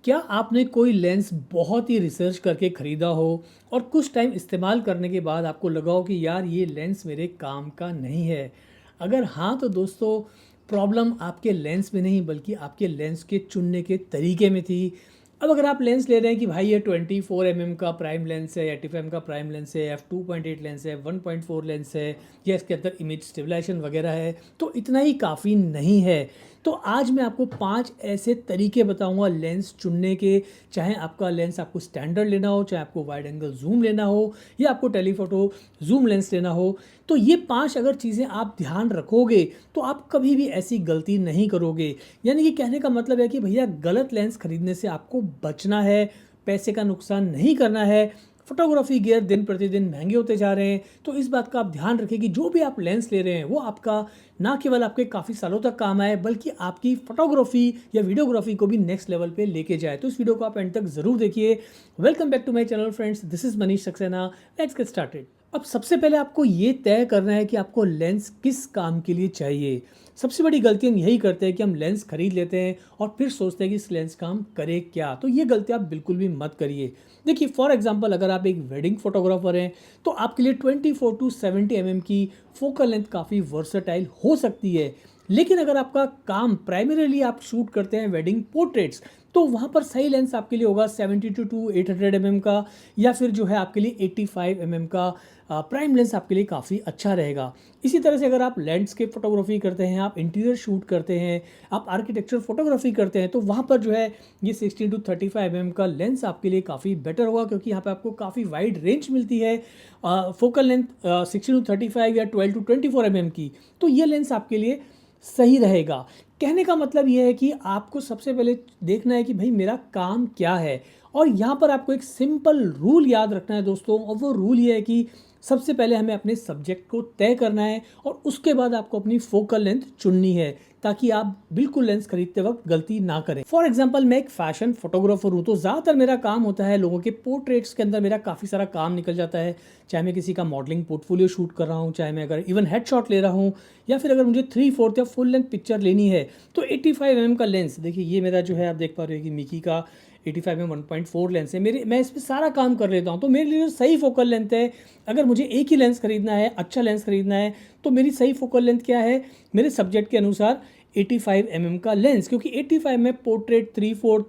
क्या आपने कोई लेंस बहुत ही रिसर्च करके ख़रीदा हो और कुछ टाइम इस्तेमाल करने के बाद आपको लगा हो कि यार ये लेंस मेरे काम का नहीं है? अगर हाँ तो दोस्तों प्रॉब्लम आपके लेंस में नहीं बल्कि आपके लेंस के चुनने के तरीके में थी। अब अगर आप लेंस ले रहे हैं कि भाई ये 24 mm का प्राइम लेंस है, 85 का प्राइम लेंस है, f2.8 लेंस है, 1.4 लेंस है या इसके अंदर इमेज स्टेबलाइजेशन वगैरह है, तो इतना ही काफ़ी नहीं है। तो आज मैं आपको 5 ऐसे तरीके बताऊंगा लेंस चुनने के। चाहे आपका लेंस आपको स्टैंडर्ड लेना हो, चाहे आपको वाइड एंगल जूम लेना हो या आपको टेलीफोटो जूम लेंस लेना हो, तो ये 5 अगर चीज़ें आप ध्यान रखोगे तो आप कभी भी ऐसी गलती नहीं करोगे। यानी कि कहने का मतलब है कि भैया गलत लेंस खरीदने से आपको बचना है, पैसे का नुकसान नहीं करना है। फोटोग्राफी गियर दिन प्रतिदिन महंगे होते जा रहे हैं, तो इस बात का आप ध्यान रखें कि जो भी आप लेंस ले रहे हैं वो आपका ना केवल आपके काफ़ी सालों तक काम आए बल्कि आपकी फोटोग्राफी या वीडियोग्राफी को भी नेक्स्ट लेवल पे लेके जाए। तो इस वीडियो को आप एंड तक ज़रूर देखिए। Welcome back to my channel friends, this is Manish Saxena. Let's get started. अब सबसे पहले आपको ये तय करना है कि आपको लेंस किस काम के लिए चाहिए। सबसे बड़ी गलती हम यही करते हैं कि हम लेंस खरीद लेते हैं और फिर सोचते हैं कि इस लेंस काम करे क्या। तो ये गलती आप बिल्कुल भी मत करिए। देखिए फॉर एग्जांपल अगर आप एक वेडिंग फोटोग्राफर हैं तो आपके लिए 24 टू 70 mm की फोकल लेंथ काफ़ी वर्सेटाइल हो सकती है। लेकिन अगर आपका काम प्राइमरीली आप शूट करते हैं वेडिंग पोर्ट्रेट्स, तो वहाँ पर सही लेंस आपके लिए होगा 72 टू 800 mm का, या फिर जो है आपके लिए 85 mm का प्राइम लेंस आपके लिए काफ़ी अच्छा रहेगा। इसी तरह से अगर आप लैंडस्केप फोटोग्राफी करते हैं, आप इंटीरियर शूट करते हैं, आप आर्किटेक्चर फोटोग्राफी करते हैं, तो वहाँ पर जो है ये 16 टू 35 mm का लेंस आपके लिए काफ़ी बेटर होगा, क्योंकि यहाँ पे आपको काफ़ी वाइड रेंज मिलती है। फोकल लेंथ 16 टू 35 या 12 टू 24 mm की, तो ये लेंस आपके लिए सही रहेगा। कहने का मतलब ये है कि आपको सबसे पहले देखना है कि भाई मेरा काम क्या है, और यहाँ पर आपको एक सिंपल रूल याद रखना है दोस्तों, और वो रूल ये है कि सबसे पहले हमें अपने सब्जेक्ट को तय करना है और उसके बाद आपको अपनी फोकल लेंथ चुननी है, ताकि आप बिल्कुल लेंस खरीदते वक्त गलती ना करें। फॉर एग्जांपल मैं एक फैशन फोटोग्राफर हूँ, तो ज़्यादातर मेरा काम होता है लोगों के पोर्ट्रेट्स के अंदर मेरा काफ़ी सारा काम निकल जाता है। चाहे मैं किसी का मॉडलिंग पोर्टफोलियो शूट कर रहा हूँ, चाहे मैं अगर इवन हेडशॉट ले रहा हूँ, या फिर अगर मुझे 3/4 या फुल लेंथ पिक्चर लेनी है, तो 85 mm का लेंस, देखिए ये मेरा जो है आप देख पा रहे हो कि मिकी का 85 में 1.4 लेंस है। मैं इस पर सारा काम कर लेता हूँ, तो मेरे लिए जो सही फोकल लेंथ है, अगर मुझे एक ही लेंस खरीदना है, अच्छा लेंस खरीदना है, तो मेरी सही फोकल लेंथ क्या है मेरे सब्जेक्ट के अनुसार 85 mm का लेंस, क्योंकि 85 में पोर्ट्रेट, 3/4,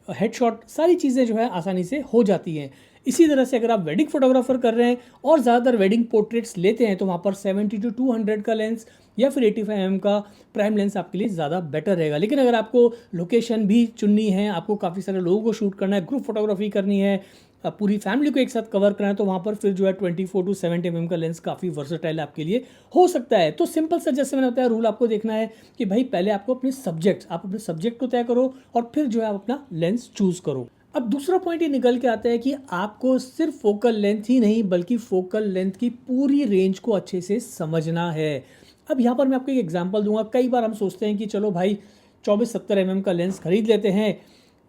हेडशॉट सारी चीज़ें जो है आसानी से हो जाती हैं। इसी तरह से अगर आप वेडिंग फोटोग्राफर कर रहे हैं और ज़्यादातर वेडिंग पोर्ट्रेट्स लेते हैं, तो वहाँ पर 70 टू 200 का लेंस या फिर 85 mm का प्राइम लेंस आपके लिए ज़्यादा बेटर रहेगा। लेकिन अगर आपको लोकेशन भी चुननी है, आपको काफ़ी सारे लोगों को शूट करना है, ग्रुप फोटोग्राफी करनी है, पूरी फैमिली को एक साथ कवर करना है, तो वहाँ पर फिर जो है 24 टू 70 mm का लेंस काफ़ी वर्सेटाइल आपके लिए हो सकता है। तो सिंपल सा जैसे मैंने बताया रूल आपको देखना है कि भाई पहले आपको आप अपने सब्जेक्ट को तय करो और फिर जो है आप अपना लेंस चूज़ करो। अब दूसरा पॉइंट ये निकल के आता है कि आपको सिर्फ फोकल लेंथ ही नहीं बल्कि फोकल लेंथ की पूरी रेंज को अच्छे से समझना है। अब यहाँ पर मैं आपको एक एग्जांपल दूंगा। कई बार हम सोचते हैं कि चलो भाई 24-70 mm का लेंस खरीद लेते हैं,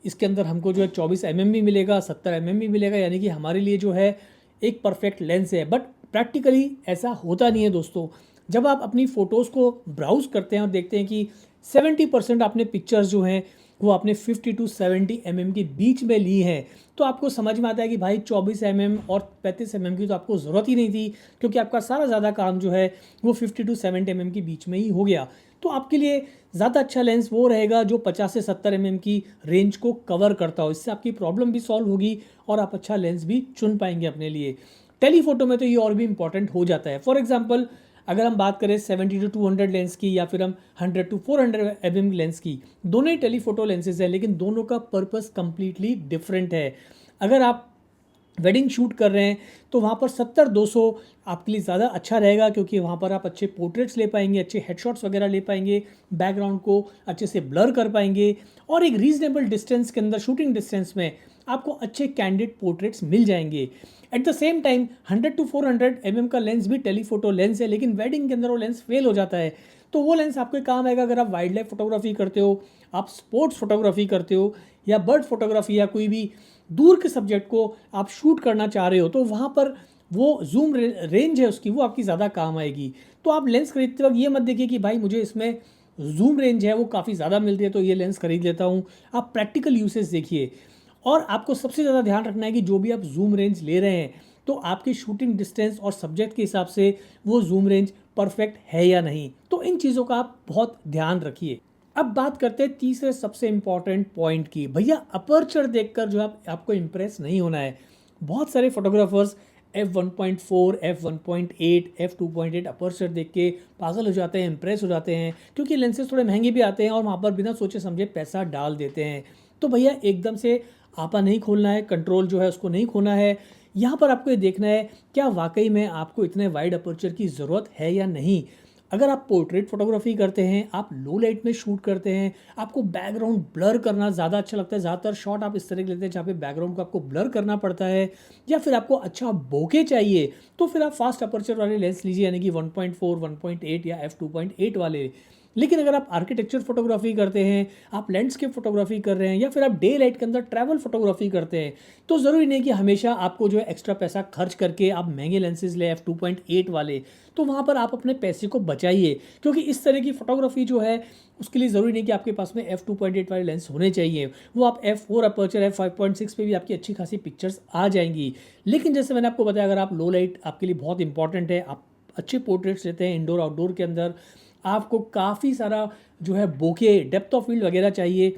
इसके अंदर हमको जो है 24 mm भी मिलेगा, 70 mm भी मिलेगा, यानी कि हमारे लिए जो है एक परफेक्ट लेंस है। बट प्रैक्टिकली ऐसा होता नहीं है दोस्तों। जब आप अपनी फ़ोटोज़ को ब्राउज़ करते हैं और देखते हैं कि 70% आपने पिक्चर्स जो हैं वो आपने 50 टू 70 mm के बीच में ली हैं, तो आपको समझ में आता है कि भाई 24 mm और 35 mm की तो आपको ज़रूरत ही नहीं थी, क्योंकि आपका सारा ज़्यादा काम जो है वो 50 टू 70 mm के बीच में ही हो गया। तो आपके लिए ज़्यादा अच्छा लेंस वो रहेगा जो 50 से 70 mm की रेंज को कवर करता हो। इससे आपकी प्रॉब्लम भी सॉल्व होगी और आप अच्छा लेंस भी चुन पाएंगे अपने लिए। टेलीफोटो में तो ये और भी इंपॉर्टेंट हो जाता है। फॉर एग्जांपल अगर हम बात करें 70 टू 200 लेंस की या फिर हम 100 टू 400 mm लेंस की, दोनों ही टेलीफोटो लेंसेज हैं, लेकिन दोनों का पर्पस कंप्लीटली डिफरेंट है। अगर आप वेडिंग शूट कर रहे हैं तो वहाँ पर 70-200 आपके लिए ज़्यादा अच्छा रहेगा, क्योंकि वहाँ पर आप अच्छे पोर्ट्रेट्स ले पाएंगे, अच्छे हेडशॉट्स वगैरह ले पाएंगे, बैकग्राउंड को अच्छे से ब्लर कर पाएंगे, और एक रीजनेबल डिस्टेंस के अंदर, शूटिंग डिस्टेंस में आपको अच्छे कैंडिड पोर्ट्रेट्स मिल जाएंगे। At the same time 100 to 400 mm का लेंस भी टेलीफोटो लेंस है, लेकिन वेडिंग के अंदर वो लेंस फेल हो जाता है। तो वो लेंस आपके काम आएगा अगर आप वाइल्ड लाइफ फोटोग्राफी करते हो, आप स्पोर्ट्स फोटोग्राफी करते हो, या बर्ड फोटोग्राफी, या कोई भी दूर के सब्जेक्ट को आप शूट करना चाह रहे हो, तो वहाँ पर वो जूम रेंज है उसकी, वो आपकी ज़्यादा काम आएगी। तो आप लेंस खरीदते वक्त ये मत देखिए कि भाई मुझे इसमें जूम रेंज है वो काफ़ी ज़्यादा मिलती है तो ये लेंस खरीद लेता हूँ। आप प्रैक्टिकल यूसेज देखिए, और आपको सबसे ज़्यादा ध्यान रखना है कि जो भी आप जूम रेंज ले रहे हैं तो आपकी शूटिंग डिस्टेंस और सब्जेक्ट के हिसाब से वो जूम रेंज परफेक्ट है या नहीं। तो इन चीज़ों का आप बहुत ध्यान रखिए। अब बात करते हैं तीसरे सबसे इंपॉर्टेंट पॉइंट की। भैया अपर्चर देखकर जो आपको इम्प्रेस नहीं होना है। बहुत सारे photographers f1.4, f1.8, f2.8 aperture देख के पागल हो जाते हैं, इम्प्रेस हो जाते हैं, क्योंकि लेंसेज थोड़े महंगे भी आते हैं और वहाँ पर बिना सोचे समझे पैसा डाल देते हैं। तो भैया एकदम से आपा नहीं खोलना है, कंट्रोल जो है उसको नहीं खोना है। यहाँ पर आपको ये देखना है क्या वाकई में आपको इतने वाइड अपर्चर की ज़रूरत है या नहीं। अगर आप पोर्ट्रेट फोटोग्राफी करते हैं, आप लो लाइट में शूट करते हैं, आपको बैकग्राउंड ब्लर करना ज़्यादा अच्छा लगता है, ज़्यादातर शॉट आप इस तरह के लेते हैं जहाँ पे बैकग्राउंड को आपको ब्लर करना पड़ता है, या फिर आपको अच्छा बोके चाहिए, तो फिर आप फास्ट अपर्चर वाले लेंस लीजिए, यानी कि 1.4, 1.8 या f2.8 वाले। लेकिन अगर आप आर्किटेक्चर फोटोग्राफी करते हैं, आप लैंडस्केप फोटोग्राफी कर रहे हैं, या फिर आप डे लाइट के अंदर ट्रैवल फोटोग्राफी करते हैं, तो ज़रूरी नहीं कि हमेशा आपको जो है एक्स्ट्रा पैसा खर्च करके आप महंगे लेंसेज ले f2.8 वाले। तो वहाँ पर आप अपने पैसे को बचाइए, क्योंकि इस तरह की फोटोग्राफी जो है उसके लिए ज़रूरी नहीं कि आपके पास में f2.8 वाले लेंस होने चाहिए। वो आप f4 अपर्चर, f5.6 पे भी आपकी अच्छी खासी पिक्चर्स आ जाएंगी। लेकिन जैसे मैंने आपको बताया, अगर आप लो लाइट आपके लिए बहुत इंपॉर्टेंट है, आप अच्छे पोर्ट्रेट्स लेते हैं इंडोर आउटडोर के अंदर, आपको काफ़ी सारा जो है बोके, डेप्थ ऑफ फील्ड वगैरह चाहिए,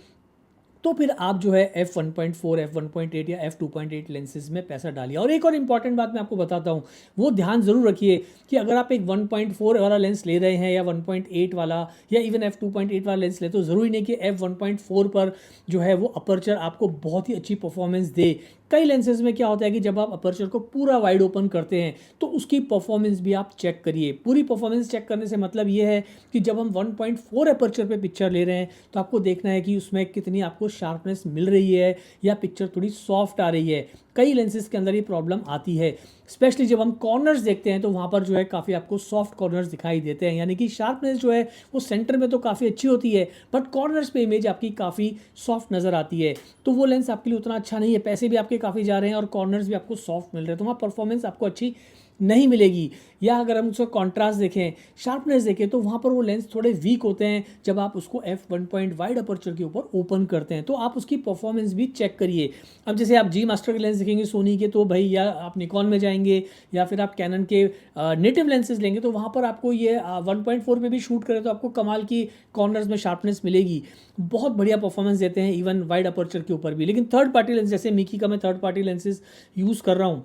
तो फिर आप जो है f1.4, f1.8 या f2.8 लेंसेज में पैसा डालिए। और एक और इंपॉर्टेंट बात मैं आपको बताता हूँ, वो ध्यान ज़रूर रखिए कि अगर आप एक 1.4 वाला लेंस ले रहे हैं या 1.8 वाला या इवन f2.8 वाला लेंस ले, तो ज़रूरी नहीं कि f1.4 पर जो है वो अपर्चर आपको बहुत ही अच्छी परफॉर्मेंस दे। कई लेंसेज में क्या होता है कि जब आप अपर्चर को पूरा वाइड ओपन करते हैं तो उसकी परफॉर्मेंस भी आप चेक करिए। पूरी परफॉर्मेंस चेक करने से मतलब ये है कि जब हम 1.4 अपर्चर पे पिक्चर ले रहे हैं तो आपको देखना है कि उसमें कितनी आपको शार्पनेस मिल रही है या पिक्चर थोड़ी सॉफ्ट आ रही है। कई लेंसेज के अंदर ये प्रॉब्लम आती है, स्पेशली जब हम कॉर्नर्स देखते हैं तो वहाँ पर जो है काफ़ी आपको सॉफ्ट कॉर्नर्स दिखाई देते हैं, यानी कि शार्पनेस जो है वो सेंटर में तो काफ़ी अच्छी होती है बट कॉर्नर्स पे इमेज आपकी काफ़ी सॉफ्ट नज़र आती है। तो वो लेंस आपके लिए उतना अच्छा नहीं है, पैसे भी आपके काफ़ी जा रहे हैं और कॉर्नर्स भी आपको सॉफ्ट मिल रहे हैं, तो वहाँ परफॉर्मेंस आपको अच्छी नहीं मिलेगी। या अगर हम उसका कॉन्ट्रास्ट देखें, शार्पनेस देखें, तो वहाँ पर वो लेंस थोड़े वीक होते हैं जब आप उसको f1 वाइड अपर्चर के ऊपर ओपन करते हैं, तो आप उसकी परफॉर्मेंस भी चेक करिए। अब जैसे आप जी मास्टर के लेंस देखेंगे सोनी के, तो भाई या आप निकॉन में जाएंगे या फिर आप कैनन के नेटिव लेंसेज लेंगे, तो वहाँ पर आपको ये 1.4 पे भी शूट करें तो आपको कमाल की कॉर्नर्स में शार्पनेस मिलेगी, बहुत बढ़िया परफॉर्मेंस देते हैं इवन वाइड अपर्चर के ऊपर भी। लेकिन थर्ड पार्टी लेंस, जैसे मिकी का मैं थर्ड पार्टी लेंसेज यूज़ कर रहा हूँ,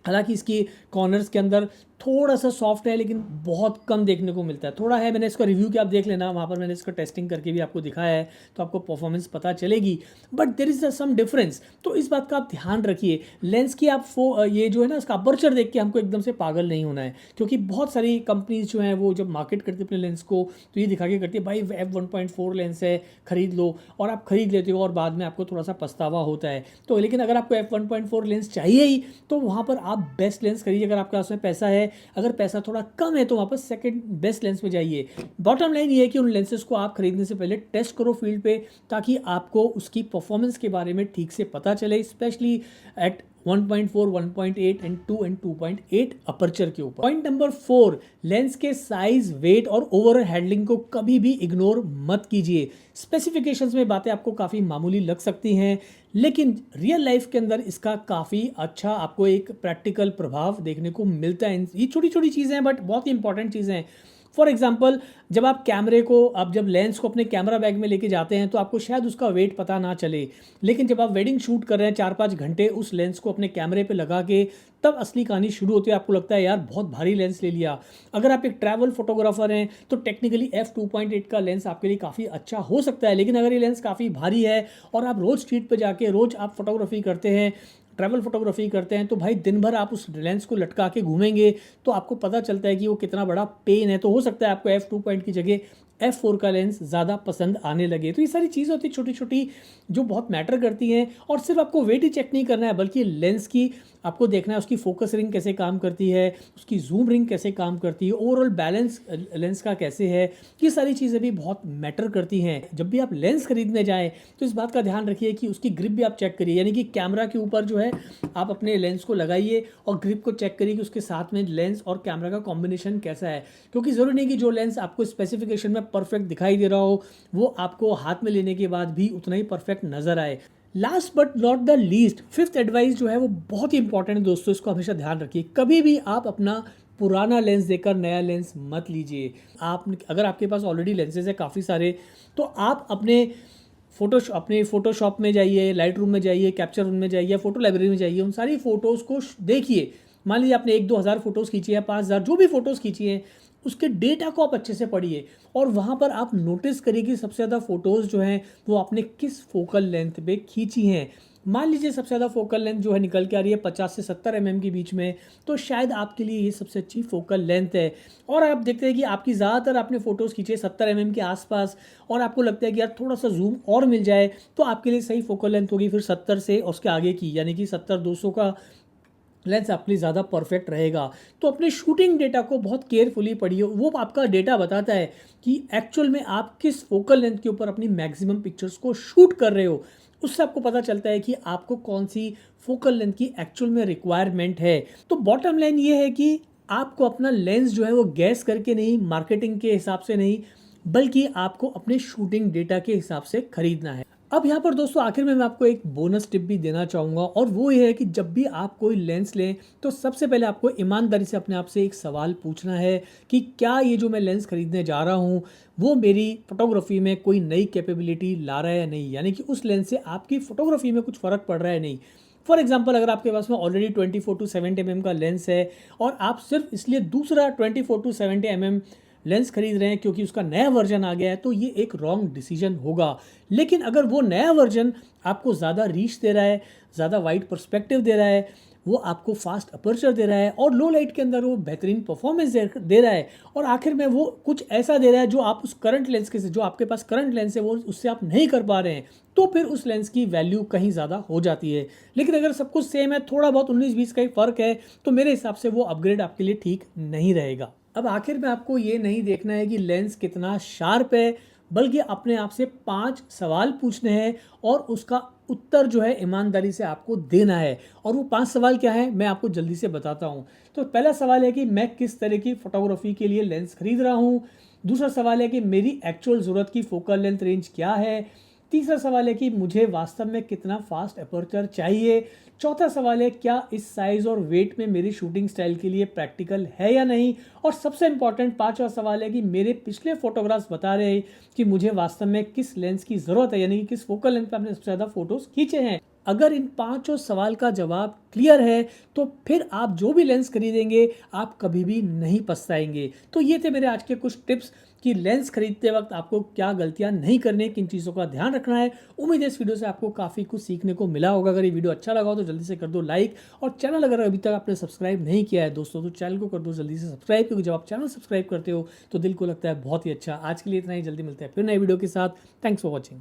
हालांकि इसकी कॉर्नर्स के अंदर थोड़ा सा सॉफ्ट है लेकिन बहुत कम देखने को मिलता है, थोड़ा है। मैंने इसका रिव्यू क्या आप देख लेना, वहाँ पर मैंने इसका टेस्टिंग करके भी आपको दिखाया है तो आपको परफॉर्मेंस पता चलेगी, but there is some difference. तो इस बात का आप ध्यान रखिए। लेंस की आप ये जो है ना, इसका अपर्चर देख के हमको एकदम से पागल नहीं होना है, क्योंकि बहुत सारी कंपनीज जो हैं वो जब मार्केट करती है अपने लेंस को तो ये दिखा के करती है भाई f1.4 लेंस है खरीद लो, और आप खरीद लेते हो और बाद में आपको थोड़ा सा पछतावा होता है। तो लेकिन अगर आपको f1.4 लेंस चाहिए ही तो वहाँ पर आप बेस्ट लेंस खरीदिए। अगर आपके पास में पैसा है, अगर पैसा थोड़ा कम है तो वापस सेकंड बेस्ट लेंस में जाइए। बॉटम लाइन ये है कि उन लेंसेज को आप खरीदने से पहले टेस्ट करो फील्ड पे, ताकि आपको उसकी परफॉर्मेंस के बारे में ठीक से पता चले, specially at 1.4, 1.8 and 2 and 2.8 aperture के ऊपर। पॉइंट नंबर 4, लेंस के साइज, वेट और ओवरऑल हैंडलिंग को कभी भी इग्नोर मत कीजिए। स्पेसिफिकेशंस में बातें आपको काफ़ी मामूली लग सकती हैं, लेकिन रियल लाइफ के अंदर इसका काफ़ी अच्छा आपको एक प्रैक्टिकल प्रभाव देखने को मिलता है। ये छोटी छोटी चीज़ें हैं बट बहुत ही इंपॉर्टेंट चीज़ें हैं। फॉर एग्जाम्पल, जब आप जब लेंस को अपने कैमरा बैग में लेके जाते हैं तो आपको शायद उसका वेट पता ना चले, लेकिन जब आप वेडिंग शूट कर रहे हैं 4-5 घंटे उस लेंस को अपने कैमरे पे लगा के, तब असली कहानी शुरू होती है। आपको लगता है यार बहुत भारी लेंस ले लिया। अगर आप एक ट्रैवल फोटोग्राफर हैं तो टेक्निकली f2.8 का लेंस आपके लिए काफ़ी अच्छा हो सकता है, लेकिन अगर ये लेंस काफ़ी भारी है और आप रोज़ स्ट्रीट पर जाके रोज़ आप फोटोग्राफी करते हैं, ट्रैवल फोटोग्राफी करते हैं, तो भाई दिन भर आप उस लेंस को लटका के घूमेंगे तो आपको पता चलता है कि वो कितना बड़ा पेन है। तो हो सकता है आपको f2 की जगह f4 का लेंस ज़्यादा पसंद आने लगे। तो ये सारी चीज़ होती है छोटी छोटी जो बहुत मैटर करती हैं, और सिर्फ आपको वेट ही चेक नहीं करना है बल्कि लेंस की आपको देखना है उसकी फोकस रिंग कैसे काम करती है, उसकी जूम रिंग कैसे काम करती है, ओवरऑल बैलेंस लेंस का कैसे है। ये सारी चीज़ें भी बहुत मैटर करती हैं। जब भी आप लेंस खरीदने जाएं तो इस बात का ध्यान रखिए कि उसकी ग्रिप भी आप चेक करिए, यानी कि कैमरा के ऊपर जो है आप अपने लेंस को लगाइए और ग्रिप को चेक करिए कि उसके साथ में लेंस और कैमरा का कॉम्बिनेशन कैसा है, क्योंकि ज़रूरी नहीं कि जो लेंस आपको स्पेसिफिकेशन में परफेक्ट दिखाई दे रहा हो, वो आपको हाथ में लेने के बाद भी उतना ही परफेक्ट नज़र आए। Last but not the least, fifth advice जो है वो बहुत ही इंपॉर्टेंट है दोस्तों, इसको हमेशा ध्यान रखिए। कभी भी आप अपना पुराना लेंस देकर नया लेंस मत लीजिए। आप अगर आपके पास ऑलरेडी लेंसेज है काफ़ी सारे, तो आप अपने फ़ोटोशॉप में जाइए, लाइट रूम में जाइए, कैप्चर रूम में जाइए, फ़ोटो लाइब्रेरी में जाइए, उन सारी फ़ोटोज़ को देखिए। मान लीजिए आपने 1-2 हज़ार फ़ोटोज़ खींची है, 5,000 जो भी फ़ोटोज़ खींची हैं, उसके डेटा को आप अच्छे से पढ़िए और वहाँ पर आप नोटिस करिए कि सबसे ज़्यादा फ़ोटोज़ जो हैं वो आपने किस फोकल लेंथ पे खींची हैं। मान लीजिए सबसे ज़्यादा फोकल लेंथ जो है निकल के आ रही है 50 से 70 के बीच में, तो शायद आपके लिए ये सबसे अच्छी फोकल लेंथ है। और आप देखते हैं कि आपकी ज़्यादातर आपने फ़ोटोज़ खींचे 70 के आसपास और आपको लगता है कि यार थोड़ा सा जूम और मिल जाए तो आपके लिए सही फोकल लेंथ होगी फिर 70 से उसके आगे की, यानी कि 70-200 का लेंस आपके लिए ज़्यादा परफेक्ट रहेगा। तो अपने शूटिंग डेटा को बहुत केयरफुली पढ़िए, वो आपका डेटा बताता है कि एक्चुअल में आप किस फोकल लेंथ के ऊपर अपनी मैक्सिमम पिक्चर्स को शूट कर रहे हो। उससे आपको पता चलता है कि आपको कौन सी फोकल लेंथ की एक्चुअल में रिक्वायरमेंट है। तो बॉटम लाइन ये है कि आपको अपना लेंस जो है वो गैस करके नहीं, मार्केटिंग के हिसाब से नहीं, बल्कि आपको अपने शूटिंग डेटा के हिसाब से खरीदना है। अब यहाँ पर दोस्तों आखिर में मैं आपको एक बोनस टिप भी देना चाहूँगा और वो ये है कि जब भी आप कोई लेंस लें तो सबसे पहले आपको ईमानदारी से अपने आप से एक सवाल पूछना है कि क्या ये जो मैं लेंस खरीदने जा रहा हूँ वो मेरी फोटोग्राफी में कोई नई कैपेबिलिटी ला रहा है या नहीं, यानी कि उस लेंस से आपकी फोटोग्राफी में कुछ फ़र्क पड़ रहा है नहीं। फॉर एग्जाम्पल, अगर आपके पास में ऑलरेडी 24-70 का लेंस है और आप सिर्फ इसलिए दूसरा 24-70 लेंस खरीद रहे हैं क्योंकि उसका नया वर्जन आ गया है, तो ये एक रॉन्ग डिसीजन होगा। लेकिन अगर वो नया वर्जन आपको ज़्यादा रीच दे रहा है, ज़्यादा वाइड पर्सपेक्टिव दे रहा है, वो आपको फास्ट अपर्चर दे रहा है और लो लाइट के अंदर वो बेहतरीन परफॉर्मेंस दे रहा है और आखिर में वो कुछ ऐसा दे रहा है जो आप उस करंट लेंस के से जो आपके पास करंट लेंस है वो उससे आप नहीं कर पा रहे हैं, तो फिर उस लेंस की वैल्यू कहीं ज़्यादा हो जाती है। लेकिन अगर सब कुछ सेम है, थोड़ा बहुत 19-20 का ही फ़र्क है, तो मेरे हिसाब से वो अपग्रेड आपके लिए ठीक नहीं रहेगा। अब आखिर में आपको ये नहीं देखना है कि लेंस कितना शार्प है, बल्कि अपने आप से 5 सवाल पूछने हैं और उसका उत्तर जो है ईमानदारी से आपको देना है। और वो 5 सवाल क्या है मैं आपको जल्दी से बताता हूँ। तो पहला सवाल है कि मैं किस तरह की फोटोग्राफी के लिए लेंस खरीद रहा हूँ। दूसरा सवाल है कि मेरी एक्चुअल ज़रूरत की फोकल लेंथ रेंज क्या है। तीसरा सवाल है कि मुझे वास्तव में कितना फास्ट अपर्चर चाहिए। चौथा सवाल है क्या इस साइज और वेट में मेरी शूटिंग स्टाइल के लिए प्रैक्टिकल है या नहीं। और सबसे इंपॉर्टेंट पांचवा सवाल है कि मेरे पिछले फोटोग्राफ्स बता रहे हैं कि मुझे वास्तव में किस लेंस की ज़रूरत है, यानी कि किस फोकल लेंथ पे आपने सबसे ज़्यादा फोटोज़ खींचे हैं। अगर इन पांचों सवाल का जवाब क्लियर है तो फिर आप जो भी लेंस खरीदेंगे आप कभी भी नहीं पछताएंगे। तो ये थे मेरे आज के कुछ टिप्स कि लेंस खरीदते वक्त आपको क्या गलतियां नहीं करने, किन चीज़ों का ध्यान रखना है। उम्मीद है इस वीडियो से आपको काफ़ी कुछ सीखने को मिला होगा। अगर ये वीडियो अच्छा लगा हो तो जल्दी से कर दो लाइक, और चैनल अगर अभी तक आपने सब्सक्राइब नहीं किया है दोस्तों तो चैनल को कर दो जल्दी से सब्सक्राइब, क्योंकि जब आप चैनल सब्सक्राइब करते हो तो दिल को लगता है बहुत ही अच्छा। आज के लिए इतना ही, जल्दी मिलते हैं फिर नए वीडियो के साथ। Thanks for watching.